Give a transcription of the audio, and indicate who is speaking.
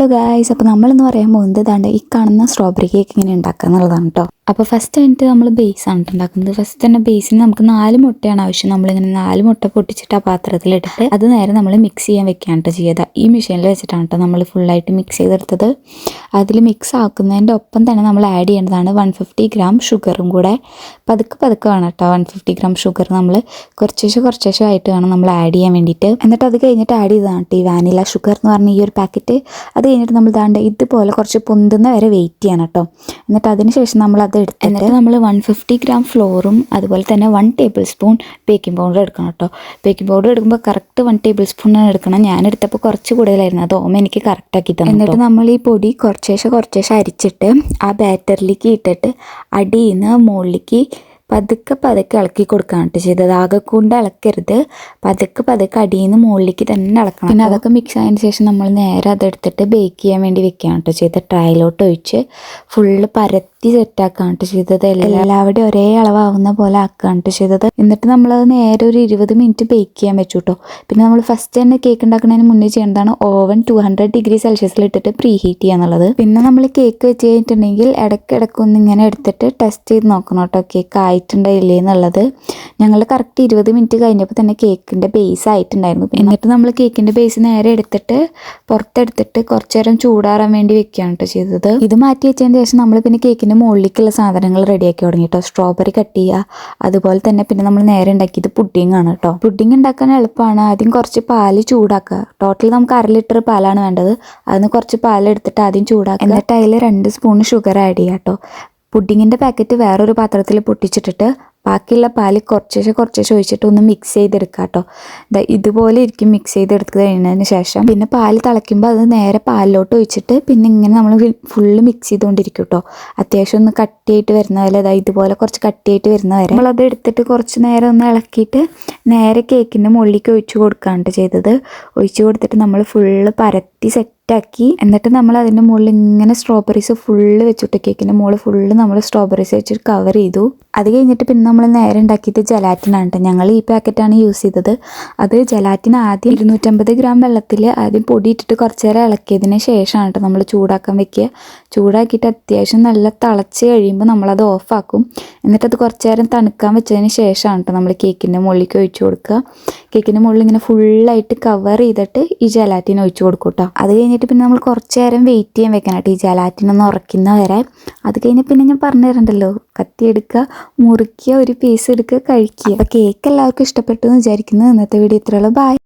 Speaker 1: Hello guys, അപ്പോൾ നമ്മളിന്ന് പറയാൻ പോകുന്നത് ഇതാണ്ട് ഈ കാണുന്ന സ്ട്രോബെറി കേക്ക് ഇങ്ങനെ ഉണ്ടാക്കുക എന്നുള്ളതാണ് കേട്ടോ. അപ്പോൾ ഫസ്റ്റ് ആയിട്ട് നമ്മൾ ബേസാണ് ഉണ്ടാക്കുന്നത്. ഫസ്റ്റ് തന്നെ ബേസിന് നമുക്ക് 4 മുട്ടയാണ് ആവശ്യം. നമ്മളിങ്ങനെ 4 മുട്ട പൊട്ടിച്ചിട്ട് ആ പാത്രത്തിലിട്ടിട്ട് അത് നേരെ നമ്മൾ മിക്സ് ചെയ്യാൻ വെക്കാനായിട്ട് ചെയ്യുക. ഈ മെഷീനിൽ വെച്ചിട്ടാണ് കേട്ടോ നമ്മൾ ഫുള്ളായിട്ട് മിക്സ് ചെയ്തെടുത്തത്. അതിൽ മിക്സ് ആക്കുന്നതിൻ്റെ ഒപ്പം തന്നെ നമ്മൾ ആഡ് ചെയ്യേണ്ടതാണ് 150 ഗ്രാം ഷുഗറും കൂടെ. പതുക്കെ വേണം കേട്ടോ 150 ഗ്രാം ഷുഗർ നമ്മൾ കുറച്ചേശ്ശെ ആയിട്ട് വേണം നമ്മൾ ആഡ് ചെയ്യാൻ വേണ്ടിയിട്ട്. എന്നിട്ട് അത് കഴിഞ്ഞിട്ട് ആഡ് ചെയ്തതാണ് കേട്ടോ ഈ വാനില ഷുഗർ എന്ന് പറഞ്ഞ ഈ ഒരു പാക്കറ്റ്. അത് കഴിഞ്ഞിട്ട് നമ്മൾ ദാണ്ട് ഇതുപോലെ കുറച്ച് പൊന്തുന്ന വരെ വെയിറ്റ് ചെയ്യണം കേട്ടോ. എന്നിട്ട് അതിന് ശേഷം നമ്മൾ അത് എടുത്തിട്ട് നമ്മൾ 150 ഗ്രാം ഫ്ലോറും അതുപോലെ തന്നെ 1 ടേബിൾ സ്പൂൺ ബേക്കിംഗ് പൗഡർ എടുക്കണം കേട്ടോ. ബേക്കിംഗ് പൗഡർ എടുക്കുമ്പോൾ കറക്റ്റ് 1 ടേബിൾ സ്പൂണാണ് എടുക്കണം. ഞാൻ എടുത്തപ്പോൾ കുറച്ച് കൂടുതലായിരുന്നു, അത് ഓമ എനിക്ക് കറക്റ്റ് ആക്കി തന്നെ. എന്നിട്ട് നമ്മൾ ഈ പൊടി കുറച്ചേശ്ശെ അരിച്ചിട്ട് ആ ബാറ്ററിലേക്ക് ഇട്ടിട്ട് അടിയിൽ നിന്ന് മുകളിലേക്ക് പതുക്കെ ഇളക്കി കൊടുക്കാനായിട്ട് ചെയ്തത്. ആകെ കൊണ്ട് ഇളക്കരുത്, പതുക്കെ അടിയിൽ നിന്ന് മുകളിലേക്ക് തന്നെ ഇളക്കണം. പിന്നെ അതൊക്കെ മിക്സ് ആയതിനു ശേഷം നമ്മൾ നേരെ അതെടുത്തിട്ട് ബേക്ക് ചെയ്യാൻ വേണ്ടി വെക്കുകയാണ് ചെയ്തത്. ട്രയലോട്ട് ഒഴിച്ച് ഫുള്ള് പരത്തി സെറ്റാക്കുകയാണ് ചെയ്തത്. എല്ലാവരുടെയും ഒരേ അളവാകുന്ന പോലെ ആക്കുകയാണ് ചെയ്തത്. എന്നിട്ട് നമ്മളത് നേരെ ഒരു 20 മിനിറ്റ് ബേക്ക് ചെയ്യാൻ വെച്ചു കേട്ടോ. പിന്നെ നമ്മൾ ഫസ്റ്റ് തന്നെ കേക്ക് ഉണ്ടാക്കുന്നതിന് മുന്നേ ചെയ്യേണ്ടതാണ് ഓവൻ 200 ഡിഗ്രി സെൽഷ്യസിൽ ഇട്ടിട്ട് പ്രീ ഹീറ്റ് ചെയ്യുക എന്നുള്ളത്. പിന്നെ നമ്മൾ കേക്ക് വെച്ച് കഴിഞ്ഞിട്ടുണ്ടെങ്കിൽ ഇടയ്ക്കൊന്ന് ഇങ്ങനെ എടുത്തിട്ട് ടെസ്റ്റ് ചെയ്ത് നോക്കണം കേട്ടോ കേക്ക് ആയിട്ടുണ്ടായില്ലേ എന്നുള്ളത്. ഞങ്ങൾ കറക്റ്റ് 20 മിനിറ്റ് കഴിഞ്ഞപ്പോൾ തന്നെ കേക്കിൻ്റെ ബേസ് ആയിട്ടുണ്ടായിരുന്നു. എന്നിട്ട് നമ്മൾ കേക്കിൻ്റെ ബേസ് നേരെ എടുത്തിട്ട് പുറത്തെടുത്തിട്ട് കുറച്ച് നേരം ചൂടാറാൻ വേണ്ടി വെക്കുകയാണ് കേട്ടോ ചെയ്തത്. ഇത് മാറ്റി വെച്ചതിന് ശേഷം നമ്മൾ പിന്നെ കേക്കിൻ്റെ മുകളിലേക്കുള്ള സാധനങ്ങൾ റെഡിയാക്കി തുടങ്ങി കേട്ടോ. സ്ട്രോബെറി കട്ട് ചെയ്യുക, അതുപോലെ തന്നെ പിന്നെ നമ്മൾ നേരെ ഉണ്ടാക്കിയത് പുഡിംഗ് ആണ് കേട്ടോ. പുഡിംഗ് ഉണ്ടാക്കാൻ എളുപ്പമാണ്. ആദ്യം കുറച്ച് പാല് ചൂടാക്കുക. ടോട്ടൽ നമുക്ക് 1/2 ലിറ്റർ പാലാണ് വേണ്ടത്. അതിന് കുറച്ച് പാലെടുത്തിട്ട് ആദ്യം ചൂടാക്കുക. എന്നിട്ട് അതിൽ 2 സ്പൂൺ ഷുഗർ ആഡ് ചെയ്യുക കേട്ടോ. പുഡിങ്ങിൻ്റെ പാക്കറ്റ് വേറൊരു പാത്രത്തിൽ പൊട്ടിച്ചിട്ടിട്ട് ബാക്കിയുള്ള പാല് കുറച്ചേശ്ശെ ഒഴിച്ചിട്ട് ഒന്ന് മിക്സ് ചെയ്തെടുക്കുക കേട്ടോ. ഇതുപോലെ ഇരിക്കും മിക്സ് ചെയ്തെടുത്ത് കഴിഞ്ഞതിന് ശേഷം പിന്നെ പാല് തിളയ്ക്കുമ്പോൾ അത് നേരെ പാലിലോട്ട് ഒഴിച്ചിട്ട് പിന്നെ ഇങ്ങനെ നമ്മൾ ഫുള്ള് മിക്സ് ചെയ്തുകൊണ്ടിരിക്കും കേട്ടോ. അത്യാവശ്യം ഒന്ന് കട്ടിയായിട്ട് വരുന്ന വരെ, ഇതുപോലെ കുറച്ച് കട്ടിയായിട്ട് വരുന്ന വരെ നമ്മളത് എടുത്തിട്ട് കുറച്ച് നേരം ഒന്ന് ഇളക്കിയിട്ട് നേരെ കേക്കിൻ്റെ മുകളിലേക്ക് ഒഴിച്ച് കൊടുക്കുകയാണ് ചെയ്തത്. ഒഴിച്ച് കൊടുത്തിട്ട് നമ്മൾ ഫുള്ള് പരത്തി സെറ്റാക്കി. എന്നിട്ട് നമ്മൾ അതിൻ്റെ മുകളിൽ ഇങ്ങനെ സ്ട്രോബെറീസ് ഫുള്ള് വെച്ചിട്ട് കേക്കിൻ്റെ മുകളിൽ ഫുള്ള് നമ്മൾ സ്ട്രോബെറീസ് വെച്ചിട്ട് കവർ ചെയ്തു. അത് കഴിഞ്ഞിട്ട് പിന്നെ നമ്മൾ നേരെ ഉണ്ടാക്കിയത് ജലാറ്റിനാണ് കേട്ടോ. ഞങ്ങൾ ഈ പാക്കറ്റാണ് യൂസ് ചെയ്തത്. അത് ജലാറ്റിൻ ആദ്യം 250 ഗ്രാം വെള്ളത്തിൽ ആദ്യം പൊടി ഇട്ടിട്ട് കുറച്ച് നേരം ഇളക്കിയതിന് ശേഷമാണ് കേട്ടോ നമ്മൾ ചൂടാക്കാൻ വെക്കുക. ചൂടാക്കിയിട്ട് അത്യാവശ്യം നല്ല തിളച്ച് കഴിയുമ്പോൾ നമ്മളത് ഓഫാക്കും. എന്നിട്ടത് കുറച്ച് നേരം തണുക്കാൻ വെച്ചതിന് ശേഷമാണ് കേട്ടോ നമ്മൾ കേക്കിൻ്റെ മുകളിലേക്ക് ഒഴിച്ചു കൊടുക്കുക. കേക്കിൻ്റെ മുകളിൽ ഇങ്ങനെ ഫുള്ളായിട്ട് കവർ ചെയ്തിട്ട് ഈ ജലാറ്റിൻ ഒഴിച്ചു കൊടുക്കും കേട്ടോ. അത് കഴിഞ്ഞിട്ട് പിന്നെ നമ്മൾ കുറച്ച് നേരം വെയിറ്റ് ചെയ്യാൻ വെക്കണം കേട്ടോ ഈ ജലാറ്റിൻ ഒന്ന് ഉറക്കുന്ന വരെ. അത് കഴിഞ്ഞ് പിന്നെ ഞാൻ പറഞ്ഞു തരണ്ടല്ലോ, കത്തി എടുക്കുക, മുറിക്കുക, ഒരു പീസ് എടുക്കുക, കഴിക്കുക. അപ്പോൾ കേക്ക് എല്ലാവർക്കും ഇഷ്ടപ്പെട്ടു എന്ന് വിചാരിക്കുന്നു. ഇന്നത്തെ വീഡിയോ ഇത്രയുള്ളൂ. ബൈ.